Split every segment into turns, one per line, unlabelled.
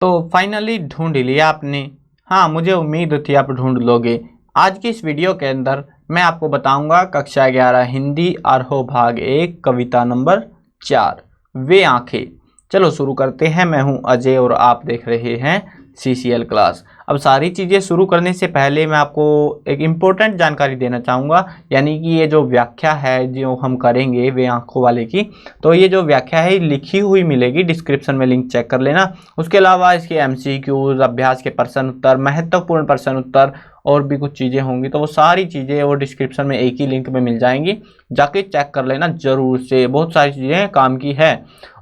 तो फाइनली ढूंढ लिया आपने। हाँ, मुझे उम्मीद थी आप ढूंढ लोगे। आज की इस वीडियो के अंदर मैं आपको बताऊंगा कक्षा 11 हिंदी आरोह भाग 1 कविता नंबर 4 वे आंखें। चलो शुरू करते हैं। मैं हूं अजय और आप देख रहे हैं CCL क्लास। अब सारी चीज़ें शुरू करने से पहले मैं आपको एक इम्पोर्टेंट जानकारी देना चाहूँगा, यानी कि ये जो व्याख्या है जो हम करेंगे वे आंखों वाले की, तो ये जो व्याख्या है लिखी हुई मिलेगी, डिस्क्रिप्शन में लिंक चेक कर लेना। उसके अलावा इसके MCQs, अभ्यास के प्रश्न उत्तर, महत्वपूर्ण प्रश्न उत्तर और भी कुछ चीज़ें होंगी, तो वो सारी चीज़ें वो डिस्क्रिप्शन में एक ही लिंक में मिल जाएंगी, जाके चेक कर लेना जरूर से। बहुत सारी चीज़ें काम की है।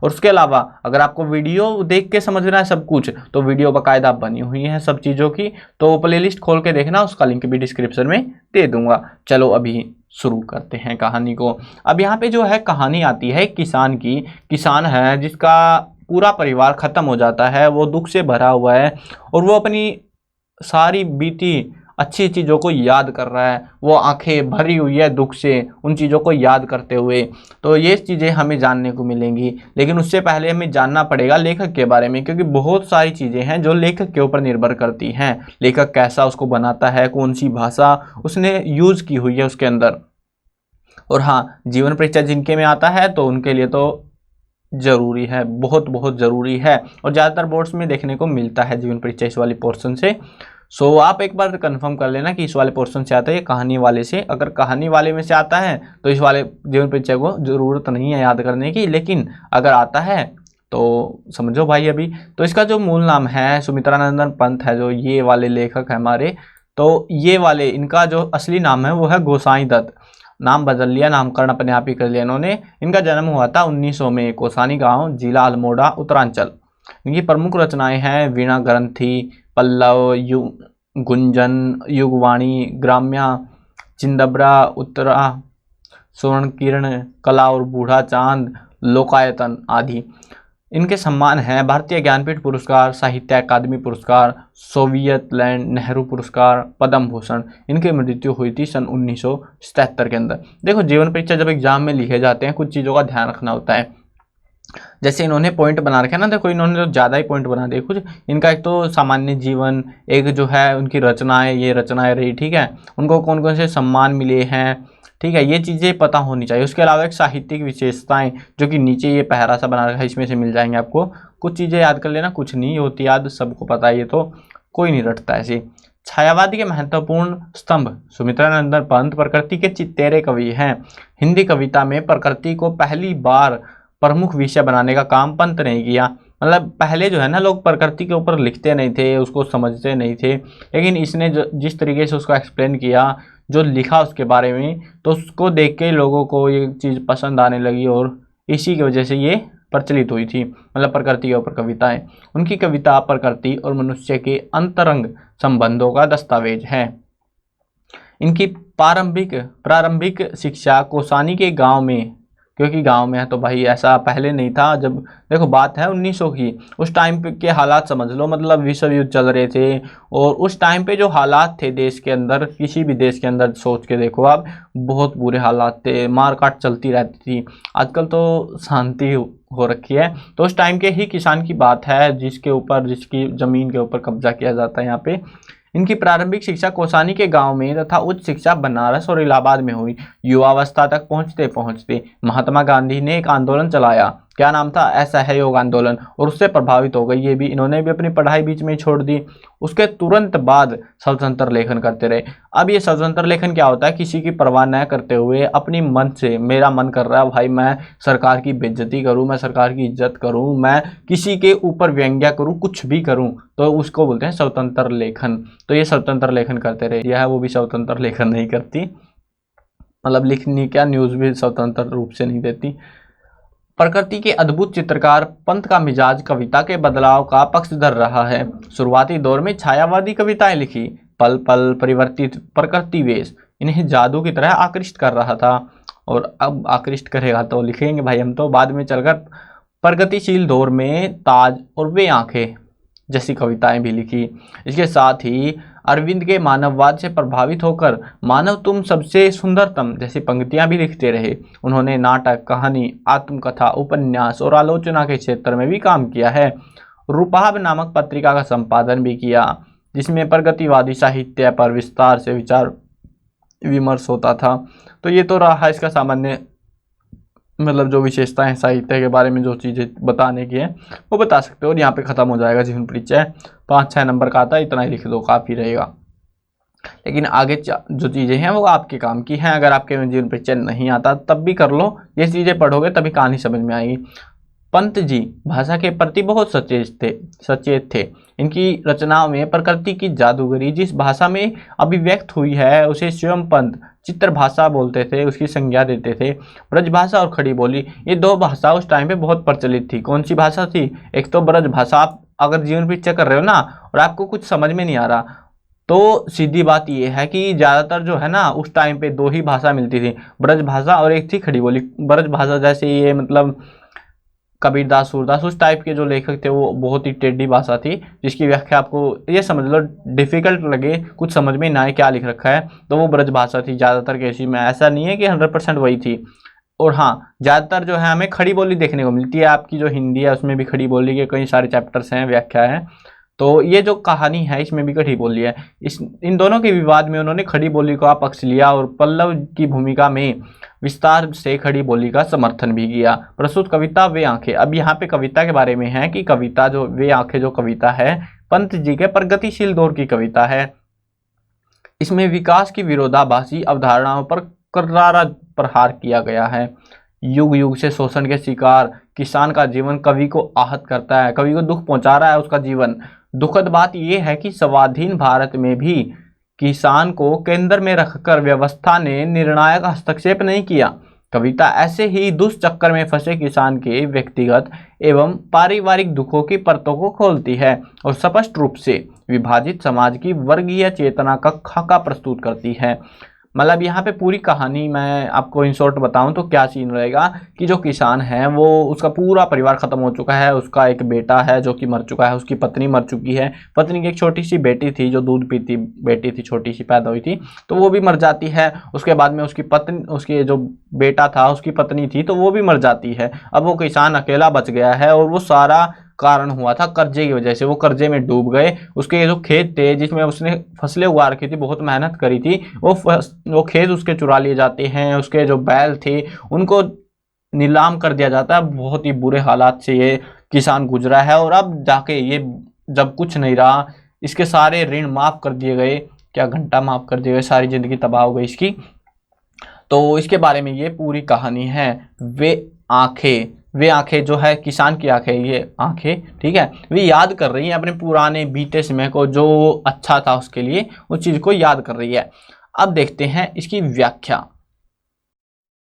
और उसके अलावा अगर आपको वीडियो देख के समझना है सब कुछ, तो वीडियो बाकायदा बनी हुई है सब चीज़ों की, तो प्लेलिस्ट खोल के देखना, उसका लिंक भी डिस्क्रिप्शन में दे दूंगा। चलो अभी शुरू करते हैं कहानी को। अब यहाँ पे जो है कहानी आती है किसान की। किसान है जिसका पूरा परिवार खत्म हो जाता है, वो दुख से भरा हुआ है और वो अपनी सारी बीती अच्छी चीज़ों को याद कर रहा है। वो आंखें भरी हुई है दुख से उन चीज़ों को याद करते हुए। तो ये चीज़ें हमें जानने को मिलेंगी, लेकिन उससे पहले हमें जानना पड़ेगा लेखक के बारे में, क्योंकि बहुत सारी चीज़ें हैं जो लेखक के ऊपर निर्भर करती हैं। लेखक कैसा उसको बनाता है, कौन सी भाषा उसने यूज़ की हुई है उसके अंदर। और हाँ, जीवन परीक्षा जिनके में आता है तो उनके लिए तो ज़रूरी है, बहुत बहुत ज़रूरी है, और ज़्यादातर बोर्ड्स में देखने को मिलता है जीवन परीक्षा इस वाली पोर्शन से। सो आप एक बार कंफर्म कर लेना कि इस वाले पोर्शन से आता है या कहानी वाले से। अगर कहानी वाले में से आता है तो इस वाले जीवन परीक्षा को ज़रूरत नहीं है याद करने की, लेकिन अगर आता है तो समझो भाई। अभी तो इसका जो मूल नाम है सुमित्रानंदन पंत है, जो ये वाले लेखक है हमारे। तो ये वाले इनका जो असली नाम है वो है गोसाई दत्त। नाम बदल लिया, नामकरण अपने आप ही कर लिया इन्होंने। इनका जन्म हुआ था 1900 में, कोसानी गांव, जिला अल्मोड़ा, उत्तरांचल। इनकी प्रमुख रचनाएं हैं वीणा ग्रंथि, पल्लव, गुंजन, युगवाणी, ग्राम्या, चिंदबरा, उत्तरा, स्वर्ण किरण, कला और बूढ़ा चांद, लोकायतन आदि। इनके सम्मान हैं भारतीय ज्ञानपीठ पुरस्कार, साहित्य अकादमी पुरस्कार, सोवियत लैंड नेहरू पुरस्कार, पद्म भूषण। इनकी मृत्यु हुई थी सन 1977 के अंदर। देखो, जीवन परीक्षा जब एग्जाम में लिखे जाते हैं कुछ चीज़ों का ध्यान रखना होता है। जैसे इन्होंने पॉइंट बना रखे ना, देखो इन्होंने तो ज़्यादा ही पॉइंट बना दिए कुछ। इनका एक तो सामान्य जीवन, एक जो है उनकी रचनाएं, ये रचनाएं रही, ठीक है, उनको कौन कौन से सम्मान मिले हैं, ठीक है, ये चीज़ें पता होनी चाहिए। उसके अलावा एक साहित्यिक विशेषताएं, जो कि नीचे ये पहरा सा बना रखा है, इसमें से मिल जाएंगे आपको। कुछ चीज़ें याद कर लेना, कुछ नहीं होती याद, सबको पता है, ये तो कोई नहीं रटता ऐसे। छायावादी के महत्वपूर्ण स्तंभ सुमित्रानंदन पंत प्रकृति के चितेरे कवि हैं। हिंदी कविता में प्रकृति को पहली बार प्रमुख विषय बनाने का काम पंत ने किया। मतलब पहले जो है ना, लोग प्रकृति के ऊपर लिखते नहीं थे, उसको समझते नहीं थे, लेकिन इसने जिस तरीके से उसको एक्सप्लेन किया, जो लिखा उसके बारे में, तो उसको देख के लोगों को ये चीज़ पसंद आने लगी और इसी की वजह से ये प्रचलित हुई थी। मतलब प्रकृति के ऊपर कविताएं। उनकी कविता प्रकृति और मनुष्य के अंतरंग संबंधों का दस्तावेज है। इनकी प्रारंभिक शिक्षा कोसानी के गांव में, क्योंकि गांव में है तो भाई ऐसा पहले नहीं था। जब देखो बात है 1900 की, उस टाइम पे के हालात समझ लो, मतलब विश्व युद्ध चल रहे थे और उस टाइम पे जो हालात थे देश के अंदर, किसी भी देश के अंदर सोच के देखो आप, बहुत बुरे हालात थे, मार काट चलती रहती थी। आजकल तो शांति हो रखी है। तो उस टाइम के ही किसान की बात है, जिसकी ज़मीन के ऊपर कब्जा किया जाता है यहाँ पे। इनकी प्रारंभिक शिक्षा कोसानी के गांव में तथा उच्च शिक्षा बनारस और इलाहाबाद में हुई। युवावस्था तक पहुंचते पहुंचते महात्मा गांधी ने एक आंदोलन चलाया, क्या नाम था, असहयोग आंदोलन, और उससे प्रभावित हो गई ये भी। इन्होंने भी अपनी पढ़ाई बीच में छोड़ दी। उसके तुरंत बाद स्वतंत्र लेखन करते रहे। अब ये स्वतंत्र लेखन क्या होता है, किसी की परवाह न करते हुए अपनी मन से, मेरा मन कर रहा है भाई मैं सरकार की बेइज्जती करूं, मैं सरकार की इज्जत करूं, मैं किसी के ऊपर व्यंग्य करूं, कुछ भी करूं, तो उसको बोलते हैं स्वतंत्र लेखन। तो ये स्वतंत्र लेखन करते रहे। यह है वो भी स्वतंत्र लेखन नहीं करती, मतलब लिखनी क्या, न्यूज़ भी स्वतंत्र रूप से नहीं देती। प्रकृति के अद्भुत चित्रकार पंत का मिजाज कविता के बदलाव का पक्षधर रहा है। शुरुआती दौर में छायावादी कविताएं लिखी, पल पल परिवर्तित प्रकृति वेश इन्हें जादू की तरह आकृष्ट कर रहा था। और अब आकृष्ट करेगा तो लिखेंगे भाई हम तो बाद में चलकर। प्रगतिशील दौर में ताज और वे आंखें जैसी कविताएं भी लिखी। इसके साथ ही अरविंद के मानववाद से प्रभावित होकर मानव तुम सबसे सुंदरतम जैसी पंक्तियां भी लिखते रहे। उन्होंने नाटक, कहानी, आत्मकथा, उपन्यास और आलोचना के क्षेत्र में भी काम किया है। रूपहाब नामक पत्रिका का संपादन भी किया, जिसमें प्रगतिवादी साहित्य पर विस्तार से विचार विमर्श होता था। तो ये तो रहा इसका सामान्य मतलब जो विशेषताएं साहित्य के बारे में जो चीज़ें बताने की है वो बता सकते हो। और यहाँ पे खत्म हो जाएगा जीवन परिचय, 5-6 नंबर का आता है, इतना ही लिख दो काफ़ी रहेगा। लेकिन आगे जो चीज़ें हैं वो आपके काम की हैं। अगर आपके जीवन परिचय नहीं आता तब भी कर लो, ये चीज़ें पढ़ोगे तभी कहानी समझ में आएगी। पंत जी भाषा के प्रति बहुत सचेत थे। इनकी रचनाओं में प्रकृति की जादूगरी जिस भाषा में अभिव्यक्त हुई है उसे स्वयं पंत चित्र भाषा बोलते थे, उसकी संज्ञा देते थे। ब्रज भाषा और खड़ी बोली, ये दो भाषा उस टाइम पे बहुत प्रचलित थी। कौन सी भाषा थी? एक तो ब्रज भाषा। आप अगर जीवन परिचय कर रहे हो ना और आपको कुछ समझ में नहीं आ रहा तो सीधी बात ये है कि ज़्यादातर जो है ना उस टाइम पे दो ही भाषा मिलती थी, ब्रज भाषा और एक थी खड़ी बोली। ब्रज भाषा जैसे ये मतलब कबीरदास, सूरदास, उस टाइप के जो लेखक थे वो बहुत ही टेढ़ी भाषा थी जिसकी व्याख्या आपको ये समझ लो डिफिकल्ट लगे, कुछ समझ में ना आए क्या लिख रखा है, तो वो ब्रज भाषा थी ज़्यादातर केसी में। ऐसा नहीं है कि 100% वही थी। और हाँ, ज़्यादातर जो है हमें खड़ी बोली देखने को मिलती है। आपकी जो हिंदी है उसमें भी खड़ी बोली के कई सारे चैप्टर्स हैं, व्याख्या है। तो ये जो कहानी है इसमें भी खड़ी बोली है। इन दोनों के विवाद में उन्होंने खड़ी बोली का पक्ष लिया और पल्लव की भूमिका में विस्तार से खड़ी बोली का समर्थन भी किया। प्रस्तुत कविता वे आंखें। अब यहाँ पे कविता के बारे में है कि कविता जो वे आंखें जो कविता है पंत जी के प्रगतिशील दौर की कविता है। इसमें विकास की विरोधाभासी अवधारणाओं पर करारा प्रहार किया गया है। युग युग से शोषण के शिकार किसान का जीवन कवि को आहत करता है, कवि को दुख पहुंचा रहा है उसका जीवन। दुखद बात यह है कि स्वाधीन भारत में भी किसान को केंद्र में रखकर व्यवस्था ने निर्णायक हस्तक्षेप नहीं किया। कविता ऐसे ही दुष्चक्कर में फंसे किसान के व्यक्तिगत एवं पारिवारिक दुखों की परतों को खोलती है और स्पष्ट रूप से विभाजित समाज की वर्गीय चेतना का खाका प्रस्तुत करती है। मतलब यहाँ पे पूरी कहानी मैं आपको इन शॉर्ट बताऊं तो क्या सीन रहेगा कि जो किसान है वो उसका पूरा परिवार खत्म हो चुका है। उसका एक बेटा है जो कि मर चुका है, उसकी पत्नी मर चुकी है, पत्नी की एक छोटी सी बेटी थी जो दूध पीती बेटी थी, छोटी सी पैदा हुई थी, तो वो भी मर जाती है। उसके बाद में उसकी पत्नी, उसके जो बेटा था उसकी पत्नी थी तो वो भी मर जाती है। अब वो किसान अकेला बच गया है और वो सारा कारण हुआ था कर्जे की वजह से। वो कर्जे में डूब गए। उसके जो खेत थे जिसमें उसने फसलें उगा रखी थी, बहुत मेहनत करी थी, वो खेत उसके चुरा लिए जाते हैं। उसके जो बैल थे उनको नीलाम कर दिया जाता है। बहुत ही बुरे हालात से ये किसान गुजरा है। और अब जाके ये जब कुछ नहीं रहा, इसके सारे ऋण माफ कर दिए गए, क्या घंटा माफ कर दिए गए, सारी जिंदगी तबाह हो गई इसकी। तो इसके बारे में ये पूरी कहानी है। वे आंखें जो है किसान की आंखें, ये आंखें ठीक है, वे याद कर रही हैं अपने पुराने बीते समय को, जो अच्छा था उसके लिए, उस चीज को याद कर रही है। अब देखते हैं इसकी व्याख्या।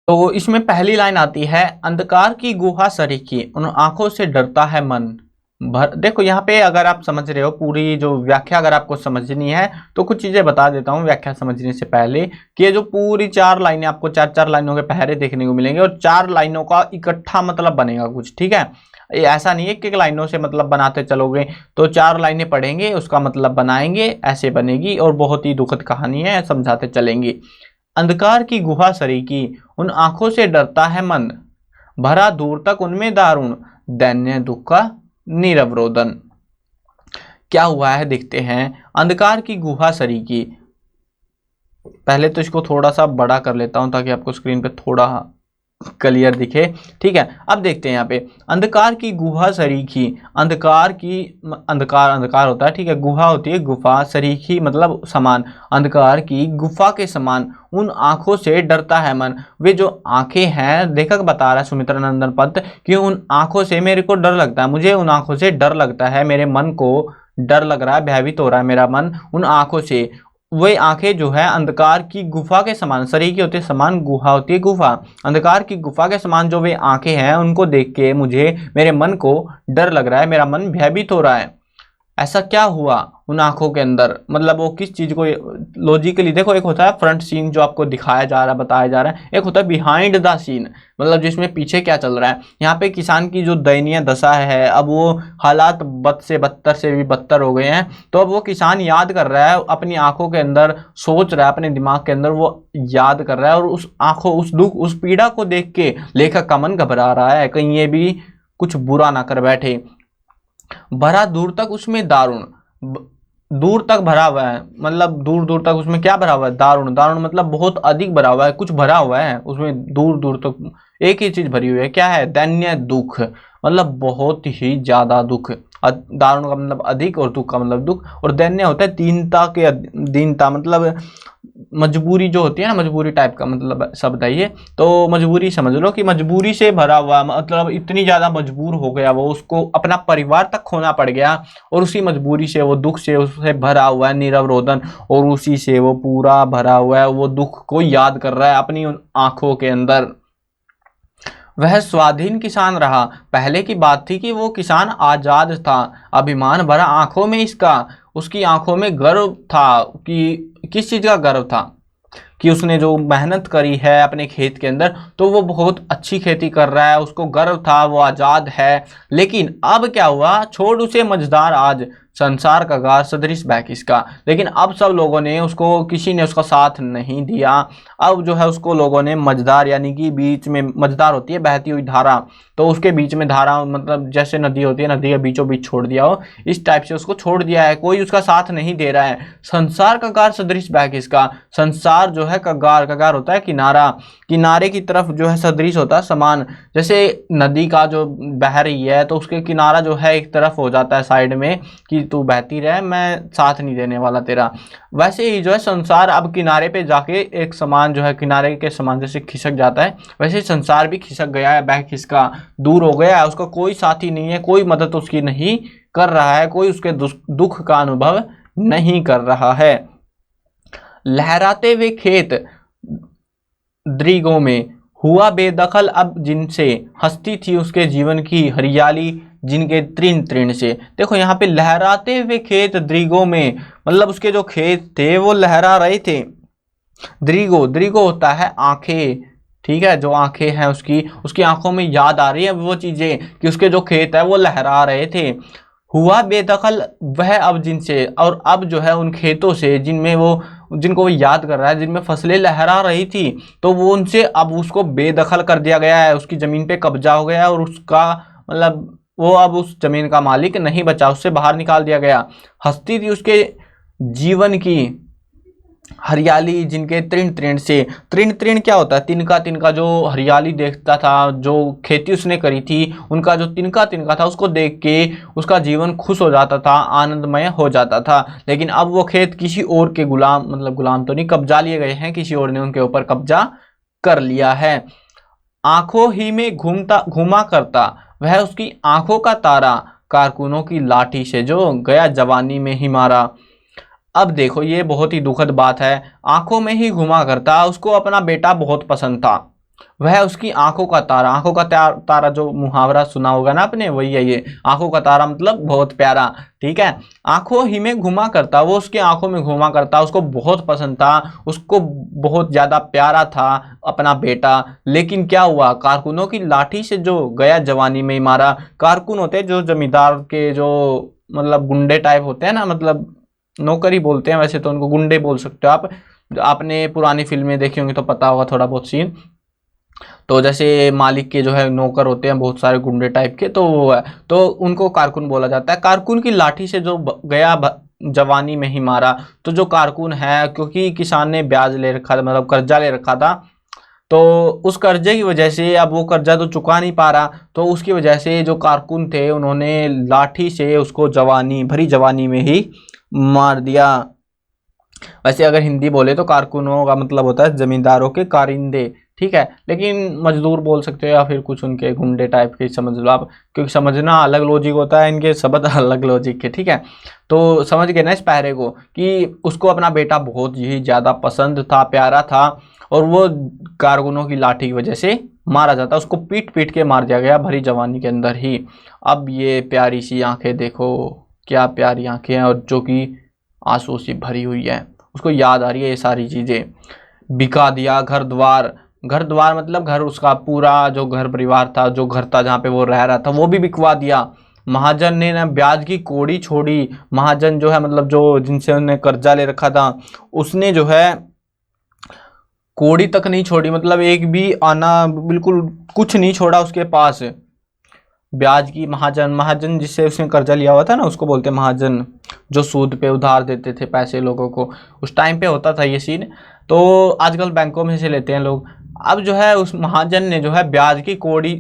तो इसमें पहली लाइन आती है, अंधकार की गुहा सरीखी उन आंखों से डरता है मन भर। देखो यहाँ पे अगर आप समझ रहे हो पूरी जो व्याख्या अगर आपको समझनी है तो कुछ चीजें बता देता हूँ व्याख्या समझने से पहले कि ये जो पूरी 4 लाइनें आपको 4-4 लाइनों के पहरे देखने को मिलेंगे और 4 लाइनों का इकट्ठा मतलब बनेगा कुछ, ठीक है। ऐसा नहीं है कि एक लाइनों से मतलब बनाते चलोगे तो 4 लाइनें पढ़ेंगे उसका मतलब बनाएंगे, ऐसे बनेगी। और बहुत ही दुखद कहानी है, समझाते चलेंगे। अंधकार की गुहा सरीखी उन आंखों से डरता है मन भरा दूर तक उनमें दारुण दैन्य दुख का निरवरोधन। क्या हुआ है देखते हैं। अंधकार की गुहा सरीखी, पहले तो इसको थोड़ा सा बड़ा कर लेता हूं ताकि आपको स्क्रीन पे थोड़ा क्लियर दिखे, ठीक है। अब देखते हैं यहाँ पे अंधकार की गुहा सरीखी। अंधकार की अंधकार होता है, ठीक है, गुहा होती है गुफा, सरीखी मतलब समान, अंधकार की गुफा के समान उन आंखों से डरता है मन। वे जो आंखें हैं, लेखक बता रहा है सुमित्रा नंदन पंत कि उन आंखों से मेरे को डर लगता है, मुझे उन आंखों से डर लगता है, मेरे मन को डर लग रहा है, भयभीत हो रहा है मेरा मन उन आंखों से। वे आंखें जो है अंधकार की गुफा के समान, सरीखी होती है समान, गुहा होती है गुफा, अंधकार की गुफा के समान जो वे आंखें हैं उनको देख के मुझे मेरे मन को डर लग रहा है, मेरा मन भयभीत हो रहा है। ऐसा क्या हुआ उन आंखों के अंदर, मतलब वो किस चीज को लॉजिकली देखो। एक होता है फ्रंट सीन जो आपको दिखाया जा रहा है, बताया जा रहा है, एक होता है बिहाइंड द सीन, मतलब जिसमें पीछे क्या चल रहा है। यहाँ पे किसान की जो दयनीय दशा है, अब वो हालात बद से बदतर से भी बदतर हो गए हैं। तो अब वो किसान याद कर रहा है, अपनी आंखों के अंदर सोच रहा है, अपने दिमाग के अंदर वो याद कर रहा है। और उस आंखों, उस दुख, उस पीड़ा को देख के लेखक का मन घबरा रहा है, कहीं ये भी कुछ बुरा ना कर बैठे। भरा दूर तक उसमें दारुण, दूर तक भरा हुआ है, मतलब दूर दूर तक उसमें क्या भरा हुआ है, दारुण। दारुण मतलब बहुत अधिक भरा हुआ है, कुछ भरा हुआ है उसमें, दूर दूर तक एक ही चीज भरी हुई है, क्या है, दैन्य दुख, मतलब बहुत ही ज्यादा दुख। दारुण का मतलब अधिक और दुख का मतलब दुख, और दैन्य होता है दीनता के, दीनता मतलब मजबूरी जो होती है ना, मजबूरी टाइप का मतलब शब्द है ये। तो मजबूरी समझ लो कि मजबूरी से भरा हुआ, मतलब इतनी ज्यादा मजबूर हो गया वो, उसको अपना परिवार तक खोना पड़ गया, और उसी मजबूरी से वो दुख से उससे भरा हुआ है नीरव रोदन, और उसी से वो पूरा भरा हुआ है, वो दुख को याद कर रहा है अपनी उन आंखों के अंदर। वह स्वाधीन किसान रहा। पहले की बात थी कि वो किसान आजाद था, अभिमान भरा आंखों में इसका, उसकी आंखों में गर्व था। कि किस चीज का गर्व था, कि उसने जो मेहनत करी है अपने खेत के अंदर, तो वो बहुत अच्छी खेती कर रहा है, उसको गर्व था, वो आजाद है। लेकिन अब क्या हुआ, छोड़ उसे मझदार आज, संसार का गार सदृश बह किसका। लेकिन अब सब लोगों ने उसको, किसी ने उसका साथ नहीं दिया। अब जो है उसको लोगों ने मझदार, यानी कि बीच में, मझदार होती है बहती हुई धारा, तो उसके बीच में धारा, मतलब जैसे नदी होती है, नदी के बीचों बीच छोड़ दिया हो, इस टाइप से उसको छोड़ दिया है, कोई उसका साथ नहीं दे रहा है। संसार का गार सदृश बह किसका, संसार जो है कगार, कगार होता है किनारा, किनारे की तरफ जो है सदृश होता है समान। जैसे नदी का जो बह रही है, तो उसके किनारा जो है एक तरफ हो जाता है साइड में, कि तू बहती रहे, मैं साथ नहीं देने वाला तेरा। वैसे ही जो है संसार अब किनारे पे जाके एक समान जो है, किनारे के समान जैसे खिसक जाता है, वैसे संसार भी खिसक गया है, बह खिसका, दूर हो गया है, उसका कोई साथी नहीं है, कोई मदद उसकी नहीं कर रहा है, कोई उसके दुख का अनुभव नहीं कर रहा है। लहराते हुए खेत दृगों में हुआ बेदखल, अब जिनसे हस्ती थी उसके जीवन की हरियाली, जिनके तृण तृण से। देखो यहाँ पे लहराते हुए खेत दृगों में, मतलब उसके जो खेत थे वो लहरा रहे थे। दृगो, दृगो होता है आंखें, ठीक है, जो आंखें हैं उसकी, उसकी आंखों में याद आ रही है वो चीजें, कि उसके जो खेत है वो लहरा रहे थे। हुआ बेदखल वह अब जिनसे, और अब जो है उन खेतों से जिनमें वो, जिनको वो याद कर रहा है, जिनमें फसलें लहरा रही थी, तो वो उनसे अब उसको बेदखल कर दिया गया है, उसकी जमीन पे कब्जा हो गया है, और उसका मतलब वो अब उस जमीन का मालिक नहीं बचा, उससे बाहर निकाल दिया गया। हस्ती थी उसके जीवन की हरियाली, जिनके तृण तृण से। तृण तृण क्या होता है, तिनका तिनका, जो हरियाली देखता था, जो खेती उसने करी थी, उनका जो तिनका तिनका था, उसको देख के उसका जीवन खुश हो जाता था, आनंदमय हो जाता था। लेकिन अब वो खेत किसी और के गुलाम, मतलब गुलाम तो नहीं, कब्जा लिए गए हैं, किसी और ने उनके ऊपर कब्जा कर लिया है। आंखों ही में घूमता घूमा करता वह, उसकी आंखों का तारा, कारकुनों की लाठी से जो गया जवानी में ही मारा। अब देखो ये बहुत ही दुखद बात है, आंखों में ही घुमा करता, उसको अपना बेटा बहुत पसंद था, वह उसकी आंखों का तारा। आंखों का तारा जो मुहावरा सुना होगा ना आपने, वही है ये, आंखों का तारा मतलब बहुत प्यारा, ठीक है। आंखों ही में घुमा करता, वो उसकी आंखों में घुमा करता, उसको बहुत पसंद था, उसको बहुत ज्यादा प्यारा था अपना बेटा। लेकिन क्या हुआ, कारकुनों की लाठी से जो गया जवानी में ही मारा। कारकुन होते हैं जो जमींदार के जो, मतलब गुंडे टाइप होते हैं ना, मतलब नौकर ही बोलते हैं, वैसे तो उनको गुंडे बोल सकते हो आप। आपने पुरानी फिल्में देखी होंगी तो पता होगा थोड़ा बहुत सीन। तो जैसे मालिक के जो है नौकर होते हैं बहुत सारे गुंडे टाइप के, तो वो है, तो उनको कारकुन बोला जाता है। कारकुन की लाठी से जो गया जवानी में ही मारा। तो जो कारकुन है, क्योंकि किसान ने ब्याज ले रखा था, मतलब कर्जा ले रखा था, तो उस कर्जे की वजह से अब वो कर्जा तो चुका नहीं पा रहा, तो उसकी वजह से जो कारकुन थे उन्होंने लाठी से उसको जवानी, भरी जवानी में ही मार दिया। वैसे अगर हिंदी बोले तो कारकुनों का मतलब होता है जमींदारों के कारिंदे, ठीक है, लेकिन मजदूर बोल सकते हो या फिर कुछ उनके गुंडे टाइप के समझ लो आप, क्योंकि समझना अलग लॉजिक होता है, इनके शब्द अलग लॉजिक के, ठीक है। तो समझ गए ना इस पैरे को, कि उसको अपना बेटा बहुत ही ज्यादा पसंद था, प्यारा था, और वो कारकुनों की लाठी की वजह से मारा जाता, उसको पीट पीट के मार दिया गया भरी जवानी के अंदर ही। अब ये प्यारी सी आंखें देखो, क्या प्यारी आंखें हैं, और जो कि आंसू से भरी हुई है, उसको याद आ रही है ये सारी चीजें। बिका दिया घर द्वार, घर द्वार मतलब घर, उसका पूरा जो घर परिवार था, जो घर था जहाँ पे वो रह रहा था, वो भी बिकवा दिया। महाजन ने ना ब्याज की कौड़ी छोड़ी। महाजन जो है मतलब जो जिनसे उन्होंने कर्जा ले रखा था, उसने जो है कौड़ी तक नहीं छोड़ी, मतलब एक भी आना, बिल्कुल कुछ नहीं छोड़ा उसके पास। ब्याज की, महाजन, महाजन जिससे उसने कर्जा लिया हुआ था ना उसको बोलते हैं महाजन, जो सूद पे उधार देते थे पैसे लोगों को, उस टाइम पे होता था ये सीन। तो आजकल बैंकों में से लेते हैं लोग। अब जो है उस महाजन ने जो है ब्याज की कौड़ी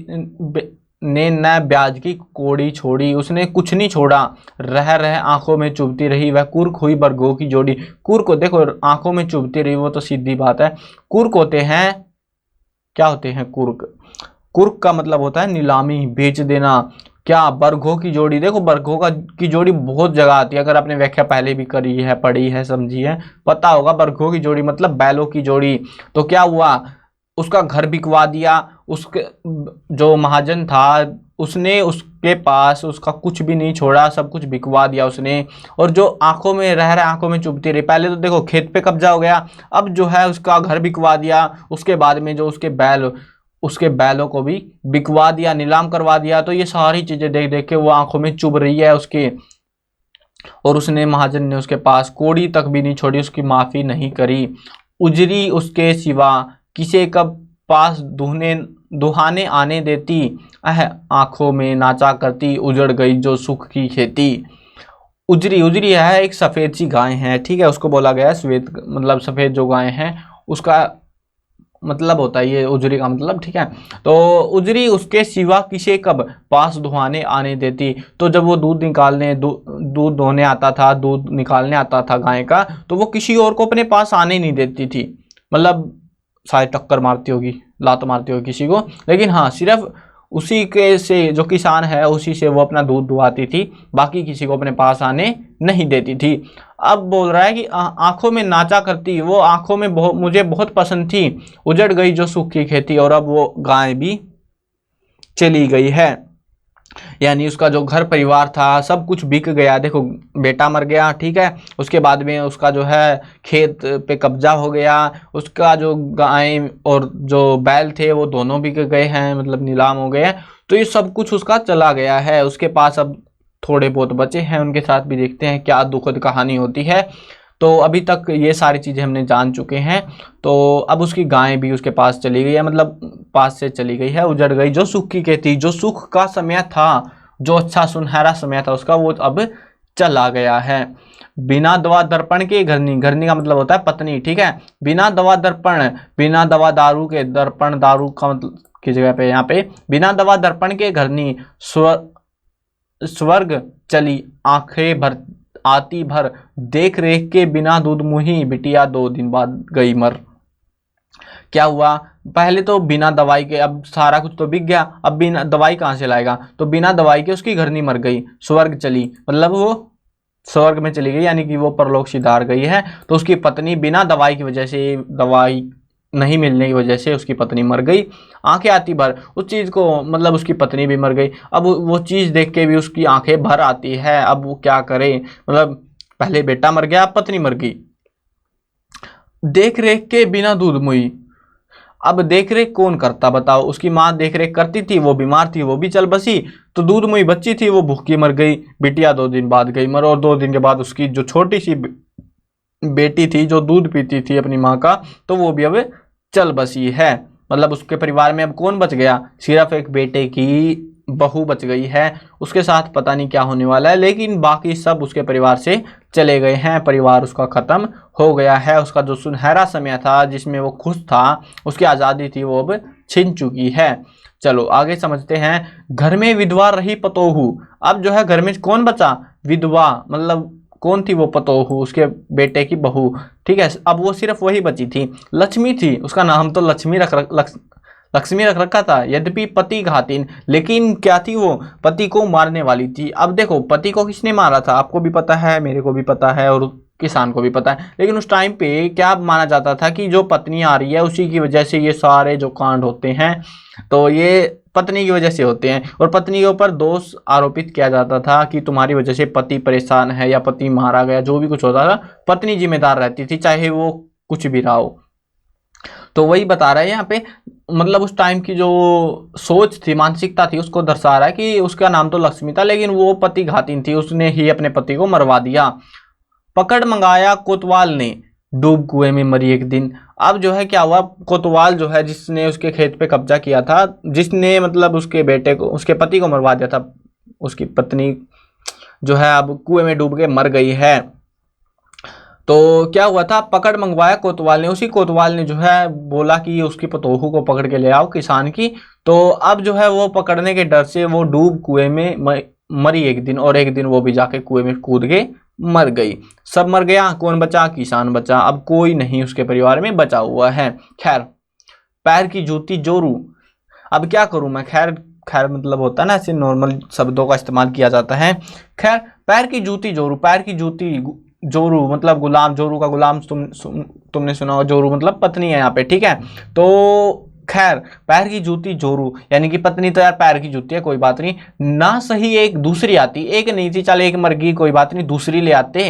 ने न ब्याज की कौड़ी छोड़ी, उसने कुछ नहीं छोड़ा, रह रह आंखों में चुभती रही वह कुर्क हुई बरगों की जोड़ी। कुर्क को देखो, आंखों में चुभती रही, वो तो सीधी बात है। कुर्क होते हैं, क्या होते हैं कुर्क? कुर्क का मतलब होता है नीलामी, बेच देना। क्या बरगों की जोड़ी, देखो बरगों का की जोड़ी बहुत जगह आती है, अगर आपने व्याख्या पहले भी करी है, पढ़ी है, समझी है, पता होगा। बरगों की जोड़ी मतलब बैलों की जोड़ी। तो क्या हुआ, उसका घर बिकवा दिया। उसके जो महाजन था उसने उसके पास उसका कुछ भी नहीं छोड़ा, सब कुछ बिकवा दिया उसने। और जो आंखों में रह रहे, आंखों में चुभती रही, पहले तो देखो खेत पे कब्जा हो गया, अब जो है उसका घर बिकवा दिया, उसके बाद में जो उसके बैलों को भी बिकवा दिया, नीलाम करवा दिया। तो ये सारी चीजें देख देख के वो आंखों में चुभ रही है उसके, और उसने, महाजन ने उसके पास कौड़ी तक भी नहीं छोड़ी, उसकी माफी नहीं करी। उजरी उसके सिवा किसे कब पास दुहाने आने देती, आंखों में नाचा करती उजड़ गई जो सुख की खेती। उजरी, उजरी है एक सफेद सी गाय है, ठीक है, उसको बोला गया है श्वेत, मतलब सफेद जो गाय है उसका मतलब होता है ये उजरी का मतलब, ठीक है। तो उजरी उसके सिवा किसे कब पास दुहाने आने देती। तो जब वो दूध दोहने आता था, दूध निकालने आता था गाय का, तो वो किसी और को अपने पास आने नहीं देती थी। मतलब शायद टक्कर मारती होगी, लात मारती होगी किसी को, लेकिन हाँ सिर्फ उसी के से, जो किसान है उसी से वो अपना दूध दुहाती थी, बाकी किसी को अपने पास आने नहीं देती थी। अब बोल रहा है कि आंखों में नाचा करती, वो आंखों में मुझे बहुत पसंद थी, उजड़ गई जो सुख की खेती, और अब वो गाय भी चली गई है। यानी उसका जो घर परिवार था सब कुछ बिक गया। देखो बेटा मर गया, ठीक है, उसके बाद में उसका जो है खेत पे कब्जा हो गया, उसका जो गाय और जो बैल थे वो दोनों बिक गए हैं, मतलब नीलाम हो गए हैं। तो ये सब कुछ उसका चला गया है। उसके पास अब थोड़े बहुत बचे हैं, उनके साथ भी देखते हैं क्या दुखद कहानी होती है। तो अभी तक ये सारी चीज़ें हमने जान चुके हैं। तो अब उसकी गाय भी उसके पास चली गई है, मतलब पास से चली गई है, उजड़ गई जो सुख की खेती, जो सुख का समय था, जो अच्छा सुनहरा समय था उसका, वो अब चला गया है। बिना दवा दर्पण के घरनी, घरनी का मतलब होता है पत्नी, ठीक है। बिना दवा दर्पण, बिना दवा दारू के, दर्पण दारू का मतलब की जगह पे यहाँ पे, बिना दवा दर्पण के घरनी स्वर्ग चली आंखें भर आती भर, देख रेख के बिना दूध मुही, बिटिया 2 दिन बाद गई मर। क्या हुआ, पहले तो बिना दवाई के, अब सारा कुछ तो बिक गया, अब बिना दवाई कहाँ से लाएगा, तो बिना दवाई के उसकी घरनी मर गई, स्वर्ग चली, मतलब वो स्वर्ग में चली गई, यानी कि वो परलोक सिधार गई है। तो उसकी पत्नी बिना दवाई की वजह से, दवाई नहीं मिलने की वजह से उसकी पत्नी मर गई, आंखें आती भर, उस चीज को मतलब उसकी पत्नी भी मर गई। अब वो चीज देख के भी उसकी आंखें भर आती है, अब वो क्या करे, मतलब पहले बेटा मर गया, अब पत्नी मर गई। देख रेख के बिना दूध मुई, अब देख रेख कौन करता बताओ, उसकी माँ देख रेख करती थी, वो बीमार थी, वो भी चल बसी, तो दूध मुई बच्ची थी, वो भूखी मर गई, बिटिया 2 दिन बाद गई मर। और 2 दिन के बाद उसकी जो छोटी सी बेटी थी जो दूध पीती थी अपनी माँ का, तो वो भी अब चल बसी है। मतलब उसके परिवार में अब कौन बच गया, सिर्फ एक बेटे की बहू बच गई है, उसके साथ पता नहीं क्या होने वाला है, लेकिन बाकी सब उसके परिवार से चले गए हैं, परिवार उसका खत्म हो गया है। उसका जो सुनहरा समय था जिसमें वो खुश था, उसकी आज़ादी थी, वो अब छिन चुकी है। चलो आगे समझते हैं। घर में विधवा रही पतोहू, अब जो है घर में कौन बचा, विधवा, मतलब कौन थी वो, पतोहू, उसके बेटे की बहू, ठीक है। अब वो सिर्फ वही बची थी, लक्ष्मी थी, उसका नाम तो लक्ष्मी रख रखा था, यद्यपि पति घातिन, लेकिन क्या थी वो, पति को मारने वाली थी। अब देखो पति को किसने मारा था, आपको भी पता है, मेरे को भी पता है, और किसान को भी पता है, लेकिन उस टाइम पे क्या माना जाता था कि जो पत्नी आ रही है उसी की वजह से ये सारे जो कांड होते हैं, तो ये पत्नी की वजह से होते हैं, और पत्नी के ऊपर दोष आरोपित किया जाता था कि तुम्हारी वजह से पति परेशान है या पति मारा गया, जो भी कुछ होता था पत्नी जिम्मेदार रहती थी, चाहे वो कुछ भी रहा हो। तो वही बता रहा है यहाँ पे, मतलब उस टाइम की जो सोच थी, मानसिकता थी, उसको दर्शा रहा है कि उसका नाम तो लक्ष्मी था, लेकिन वो पति घातिन थी, उसने ही अपने पति को मरवा दिया। पकड़ मंगाया कोतवाल ने, डूब कुएं में मरी एक दिन। अब जो है क्या हुआ, कोतवाल जो है जिसने उसके खेत पे कब्जा किया था, जिसने मतलब उसके बेटे को, उसके पति को मरवा दिया था, उसकी पत्नी जो है अब कुएं में डूब के मर गई है। तो क्या हुआ था, पकड़ मंगवाया कोतवाल ने। उसी कोतवाल ने जो है बोला कि उसकी पतोहू को पकड़ के ले आओ किसान की। तो अब जो है वो पकड़ने के डर से वो डूब कुएं में मरी एक दिन, और एक दिन वो भी जाके कुएं में कूद के मर गई। सब मर गया, कौन बचा, किसान बचा। अब कोई नहीं उसके परिवार में बचा हुआ है। खैर, पैर की जूती जोरू, अब क्या करूं मैं। खैर खैर मतलब होता है ना, ऐसे नॉर्मल शब्दों का इस्तेमाल किया जाता है। खैर, पैर की जूती जोरू, पैर की जूती जोरू मतलब गुलाम, जोरू का गुलाम तुमने सुना होगा, जोरू मतलब पत्नी है यहाँ पे, ठीक है। तो खैर, पैर की जूती जोरू यानी कि पत्नी, तो यार पैर की जूती है, कोई बात नहीं ना। सही एक दूसरी आती, एक नहीं थी, चल एक मर गई कोई बात नहीं, दूसरी ले आते,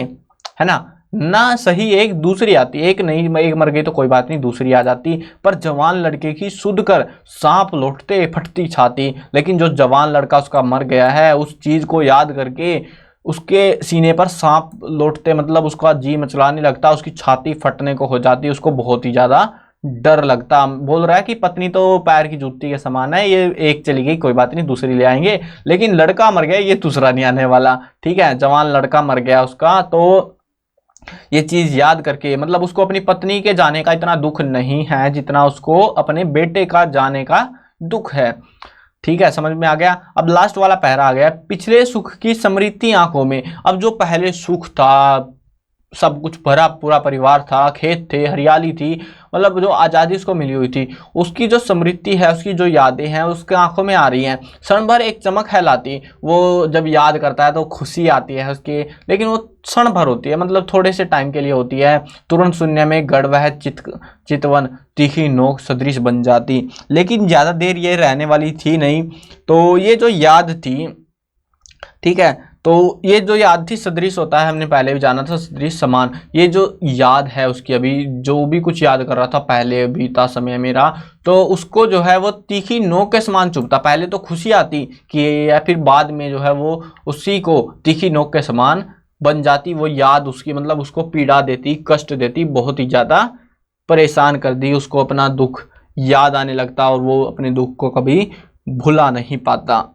है ना। ना सही एक दूसरी आती, एक नहीं, एक मर गई तो कोई बात नहीं, दूसरी आ जाती। पर जवान लड़के की सुध कर सांप लौटते फटती छाती। लेकिन जो जवान लड़का उसका मर गया है, उस चीज को याद करके उसके सीने पर सांप लौटते मतलब उसका जी मचलाने लगता, उसकी छाती फटने को हो जाती, उसको बहुत ही ज्यादा डर लगता। बोल रहा है कि पत्नी तो पैर की जूती के समान है, ये एक चली गई कोई बात नहीं, दूसरी ले आएंगे। लेकिन लड़का मर गया, ये दूसरा नहीं आने वाला, ठीक है। जवान लड़का मर गया उसका, तो ये चीज याद करके मतलब उसको अपनी पत्नी के जाने का इतना दुख नहीं है जितना उसको अपने बेटे का जाने का दुख है, ठीक है। समझ में आ गया। अब लास्ट वाला पहरा आ गया, पिछले सुख की स्मृति आंखों में। अब जो पहले सुख था, सब कुछ भरा पूरा परिवार था, खेत थे, हरियाली थी, मतलब जो आज़ादी उसको मिली हुई थी, उसकी जो स्मृति है, उसकी जो यादें हैं उसके आंखों में आ रही हैं। क्षण भर एक चमक है लाती, वो जब याद करता है तो खुशी आती है उसके, लेकिन वो क्षण भर होती है, मतलब थोड़े से टाइम के लिए होती है। तुरंत शून्य में गड़ वह चितवन तीखी नोक सदृश बन जाती। लेकिन ज़्यादा देर ये रहने वाली थी नहीं। तो ये जो याद थी, ठीक है, तो ये जो याद थी, सदृश होता है, हमने पहले भी जाना था, सदृश समान। ये जो याद है उसकी, अभी जो भी कुछ याद कर रहा था पहले बीता समय मेरा, तो उसको जो है वो तीखी नोक के समान चुभता। पहले तो खुशी आती कि, या फिर बाद में जो है वो उसी को तीखी नोक के समान बन जाती। वो याद उसकी मतलब उसको पीड़ा देती, कष्ट देती, बहुत ही ज्यादा परेशान कर दी उसको। अपना दुख याद आने लगता और वो अपने दुख को कभी भुला नहीं पाता।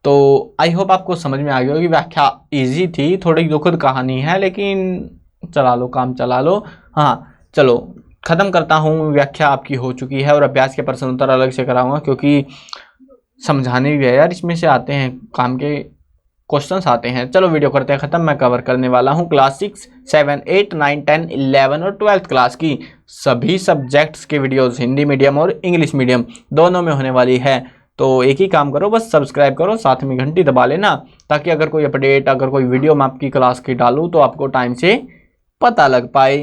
तो आई होप आपको समझ में आ गया होगी। व्याख्या इजी थी, थोड़ी दुखद कहानी है, लेकिन चला लो, काम चला लो। हाँ चलो, खत्म करता हूँ। व्याख्या आपकी हो चुकी है और अभ्यास के प्रश्न उत्तर अलग से कराऊंगा, क्योंकि समझाने भी है यार, इसमें से आते हैं काम के क्वेश्चंस आते हैं। चलो वीडियो करते हैं खत्म। मैं कवर करने वाला हूँ क्लास 6, 7, 8, 9, 10, 11 और 12th क्लास की सभी सब्जेक्ट्स के वीडियोस, हिंदी मीडियम और इंग्लिश मीडियम दोनों में होने वाली है। तो एक ही काम करो, बस सब्सक्राइब करो, साथ में घंटी दबा लेना, ताकि अगर कोई अपडेट, अगर कोई वीडियो मैं आपकी क्लास की डालूँ तो आपको टाइम से पता लग पाए।